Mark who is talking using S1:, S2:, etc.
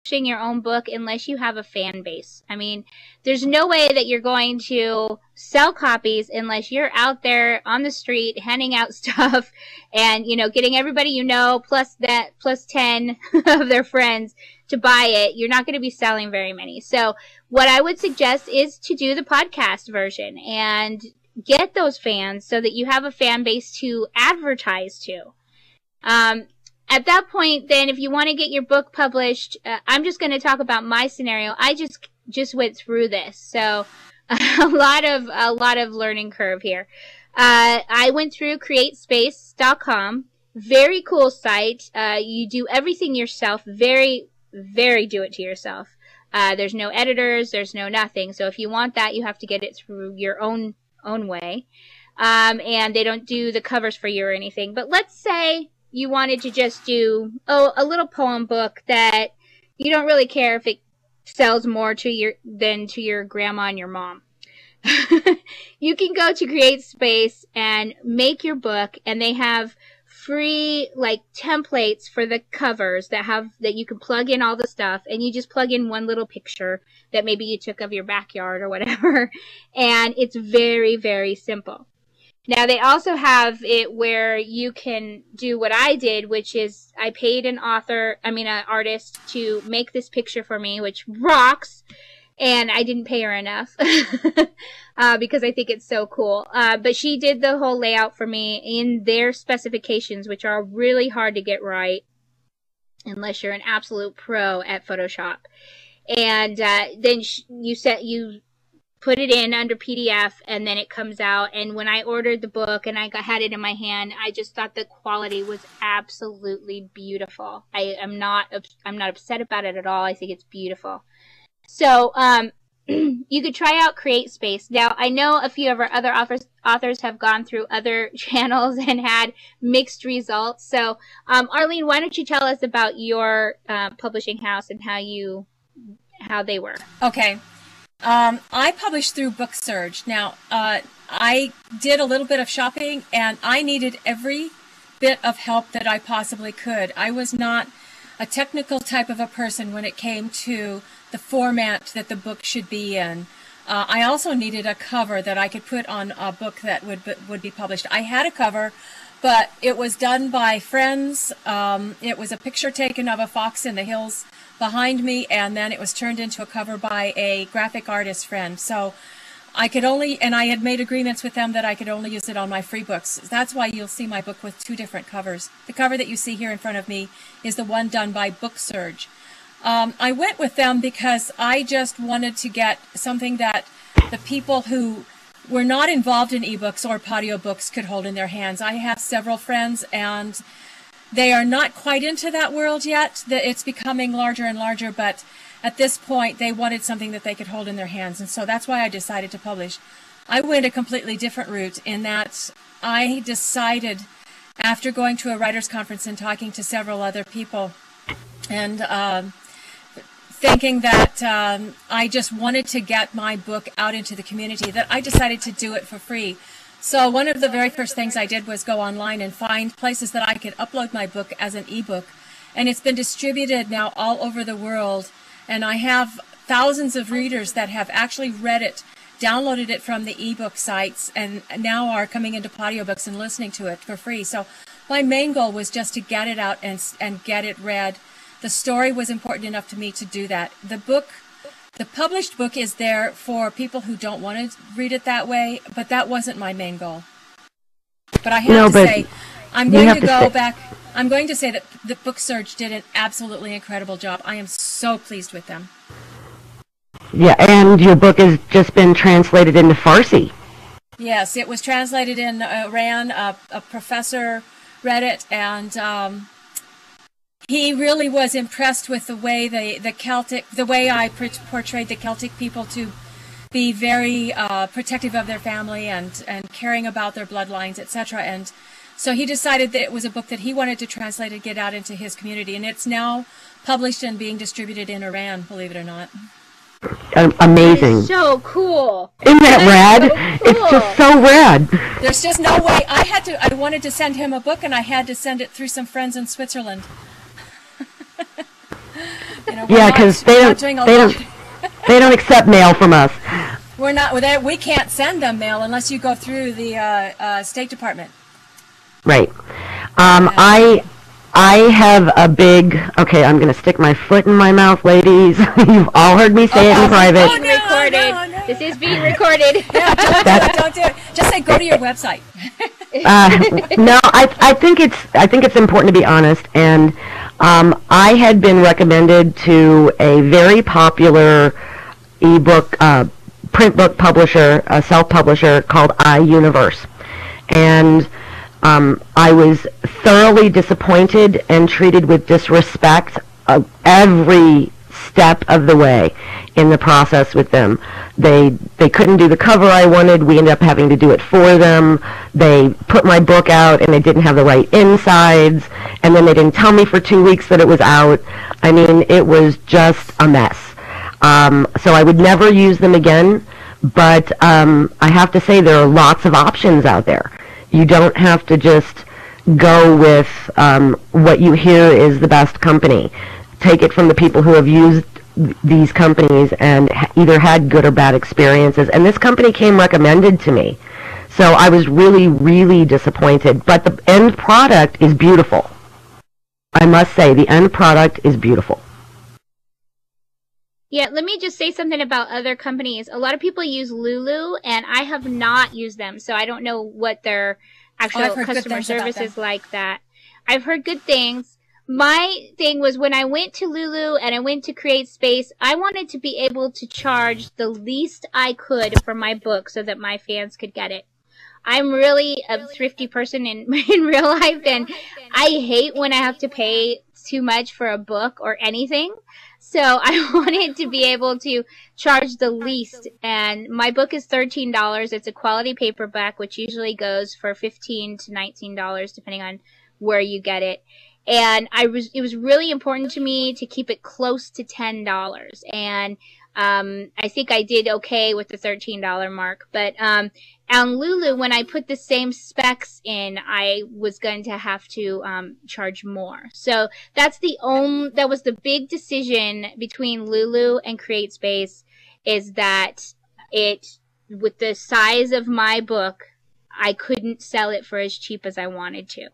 S1: publishing your own book unless you have a fan base. I mean, there's no way that you're going to sell copies unless you're out there on the street handing out stuff and, you know, getting everybody you know plus 10 of their friends to buy it. You're not going to be selling very many. So what I would suggest is to do the podcast version and get those fans so that you have a fan base to advertise to. At that point, then, if you want to get your book published, I'm just going to talk about my scenario. I just went through this, so a lot of learning curve here. I went through createspace.com. Very cool site. You do everything yourself. Very, very do it to yourself. There's no editors. There's no nothing. So if you want that, you have to get it through your own way. And they don't do the covers for you or anything. But let's say you wanted to just do a little poem book that you don't really care if it sells more than to your grandma and your mom. You can go to CreateSpace and make your book, and they have free like templates for the covers that you can plug in all the stuff, and you just plug in one little picture that maybe you took of your backyard or whatever, and it's very, very simple. Now, they also have it where you can do what I did, which is I paid an artist to make this picture for me, which rocks, and I didn't pay her enough because I think it's so cool. But she did the whole layout for me in their specifications, which are really hard to get right unless you're an absolute pro at Photoshop. And then you put it in under PDF, and then it comes out. And when I ordered the book and I had it in my hand, I just thought the quality was absolutely beautiful. I'm not upset about it at all. I think it's beautiful. So you could try out CreateSpace. Now, I know a few of our other authors have gone through other channels and had mixed results. So, Arlene, why don't you tell us about your publishing house and how they were?
S2: Okay. I published through BookSurge. Now, I did a little bit of shopping, and I needed every bit of help that I possibly could. I was not a technical type of a person when it came to the format that the book should be in. I also needed a cover that I could put on a book that would be published. I had a cover, but it was done by friends. It was a picture taken of a fox in the hills behind me, and then it was turned into a cover by a graphic artist friend. So I could only, and I had made agreements with them that I could only use it on my free books. That's why you'll see my book with two different covers. The cover that you see here in front of me is the one done by BookSurge. I went with them because I just wanted to get something that the people who were not involved in ebooks or audiobooks could hold in their hands. I have several friends, and they are not quite into that world yet. It's becoming larger and larger, but at this point, they wanted something that they could hold in their hands, and so that's why I decided to publish. I went a completely different route in that I decided, after going to a writer's conference and talking to several other people, and thinking that I just wanted to get my book out into the community, that I decided to do it for free. So one of the very first things I did was go online and find places that I could upload my book as an ebook. And it's been distributed now all over the world. And I have thousands of readers that have actually read it, downloaded it from the ebook sites, and now are coming into audiobooks and listening to it for free. So my main goal was just to get it out and get it read. The story was important enough to me to do that. The published book is there for people who don't want to read it that way, but that wasn't my main goal. But I have to say, I'm going to go back. I'm going to say that the BookSurge did an absolutely incredible job. I am so pleased with them.
S3: Yeah, and your book has just been translated into Farsi.
S2: Yes, it was translated in Iran. A professor read it, and he really was impressed with the way the way I portrayed the Celtic people to be very protective of their family and caring about their bloodlines, etc. And so he decided that it was a book that he wanted to translate and get out into his community, and it's now published and being distributed in Iran, believe it or not.
S3: Amazing.
S1: So cool.
S3: Isn't that rad? So cool. It's just so rad.
S2: There's just no way. I wanted to send him a book, and I had to send it through some friends in Switzerland. You know,
S3: Yeah, because they don't accept mail from us.
S2: We're not. We can't send them mail unless you go through the State Department.
S3: Right. I have a big. Okay, I'm going to stick my foot in my mouth, ladies. You've all heard me say it in private.
S1: Being recorded. No. This is being recorded.
S2: Yeah, don't do it. Just say go to your website.
S3: No, I think it's important to be honest, and I had been recommended to a very popular ebook print book publisher, a self-publisher called iUniverse, and I was thoroughly disappointed and treated with disrespect every step of the way in the process with them. They couldn't do the cover I wanted. We ended up having to do it for them. They put my book out and they didn't have the right insides, and then they didn't tell me for 2 weeks that it was out. I mean, it was just a mess. So I would never use them again, but I have to say there are lots of options out there. You don't have to just go with what you hear is the best company. Take it from the people who have used these companies and either had good or bad experiences. And this company came recommended to me. So I was really, really disappointed. But the end product is beautiful. I must say, the end product is beautiful.
S1: Yeah, let me just say something about other companies. A lot of people use Lulu, and I have not used them, so I don't know what their actual customer service is like that. I've heard good things. My thing was when I went to Lulu and I went to Create Space, I wanted to be able to charge the least I could for my book so that my fans could get it. I'm really a thrifty person in real life, and I hate when I have to pay too much for a book or anything. So I wanted to be able to charge the least, and my book is $13. It's a quality paperback, which usually goes for $15 to $19, depending on where you get it. And it was really important to me to keep it close to $10. And I think I did okay with the $13 mark. But on Lulu, when I put the same specs in, I was going to have to charge more. So that was the big decision between Lulu and Create Space, is that with the size of my book, I couldn't sell it for as cheap as I wanted to.